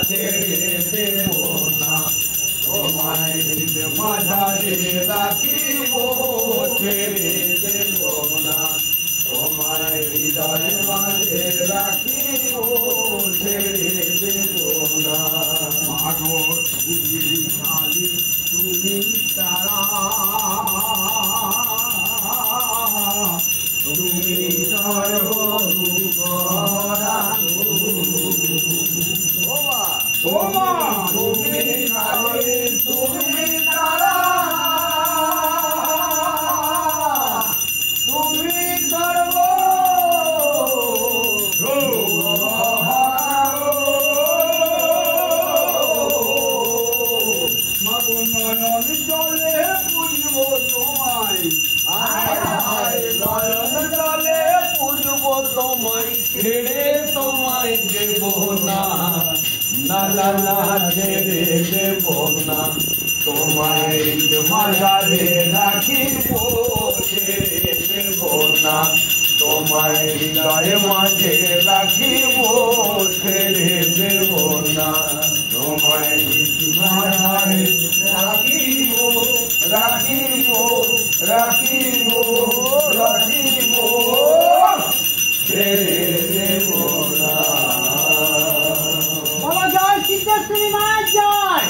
ছেড়ে দেব না, তোমায় হৃদ মাঝারে রাখিব, ছেড়ে দেব না, তোমায় হৃদয় মাঝে রাখিব, ছেড়ে দেব না। মাগো তুমি কালী, তুমি তারা, তুমি সর্বরূপরা, ওমা তুমি কালী, তুমি তারা, তুমি সর্ব মাগো নয়ন জলে পুজব তোমায়, নয়ন জলে পুজব তোমায়, ছেড়ে তোমায় দেব না, না না না ছেড়ে দেব না, তোমায় মাঝারে রাখিব, ছেড়ে দেব না, তোমায় হৃদয় মাঝে রাখিব, ছেড়ে দেব না, তোমায় মাঝারে রাখিব, রাখিব, রাখিব, রাখিব, ছেড়ে দেব না। বলা জয় সিদ্ধেশ্বরী মায়ের জয়,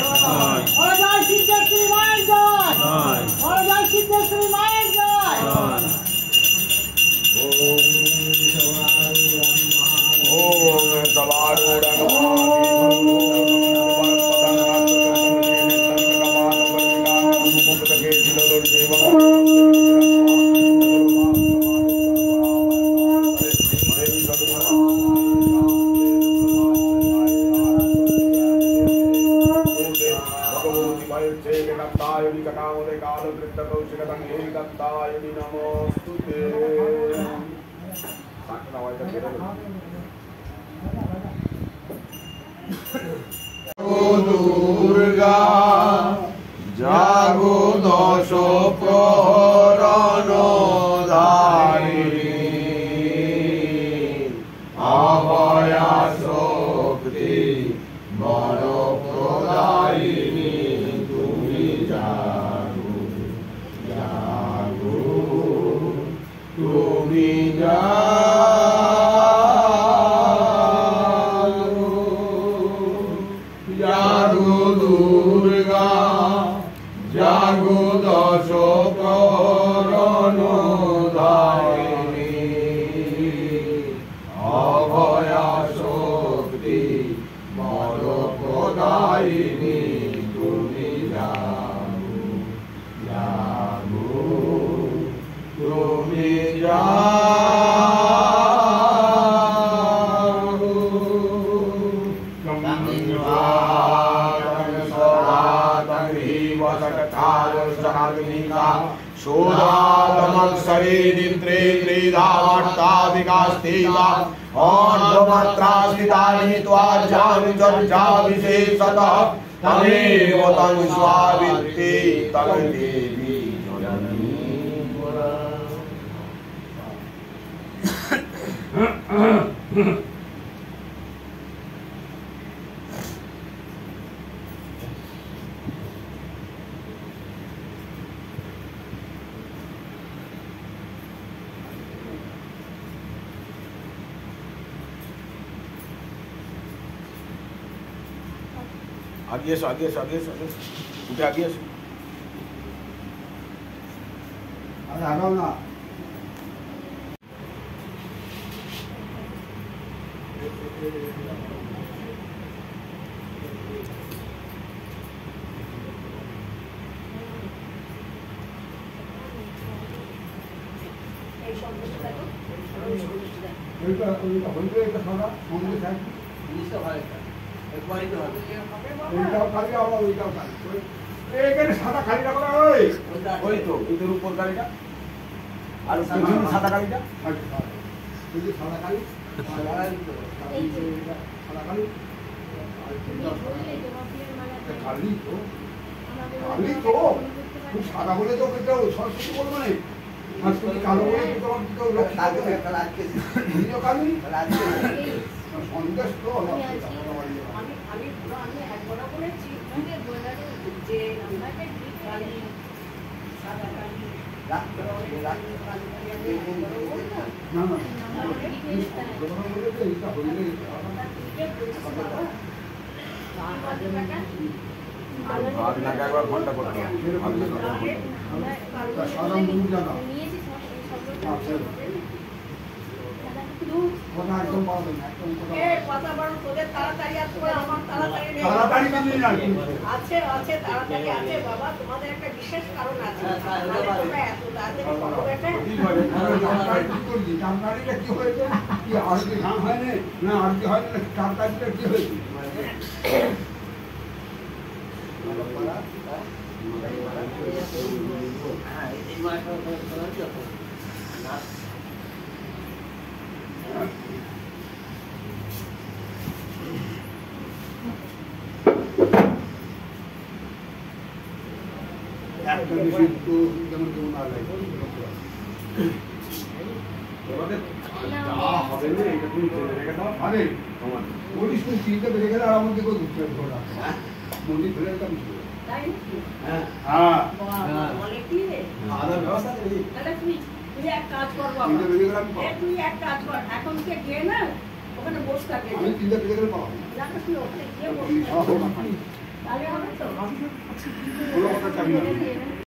বলা জয় সিদ্ধেশ্বরী মায়ের জয়, বলা জয় সিদ্ধেশ্বরী মায়ের জয়। দুর্গা জাগো দশ প্রহরণ ধারিণী, অভয়া শক্তি বড় প্রদায়িনী, তুমি জাগো জাগো, তুমি জাগো দুর্গা, জাগো দশ প্রহরণ ধারিণী, অভয়া শক্তি বড় প্রদায়িনী, তুমি জাগো জাগো, তুমি शोधातमक्षरे नित्रे त्रिधावर्ताधिकास्ति वा अर्धमात्रास्थितानि त्वार्जामि चर्चा विशेषतः तमेव तं स्वावित्ते तव देवी जननी। आगे आगे आगे आगे उठे आगे आगाओ ना। সাদা খালিটা করা ওই তো এদের উপর গাড়িটা আর সাদা গাড়িটা সাদা খালি খালি তো খালি তো খুব সাদা বলে তো সরস্বতী বলবো না সংস্কৃতি কালো বলে সন্দেশ তো ভাত নাকে একবার ঘন্টা করতে আছে আছে তাড়াতাড়ি আছে বাবা, তোমাদের একটা বিশেষ কারণ আছে। তোমরা এত তাড়াতাড়ি করো বেটা। চিন্তা বেড়ে গেলে আর আমাকে কেউ ঘুরতে মন্দির ফেলে তাই হ্যাঁ বলে কি রে? খাওয়ার ব্যবস্থা নেই তাহলে তুই এক কাজ কর বাবা, তুই এক কাজ কর, এখন কে গিয়ে না ওখানে বসে থাকে, আমি চিন্তা বেড়ে গেলে পাবো যাকে তুই ওখানে গিয়ে বসে তাহলে হবে তো। কোনো কথা চাবি না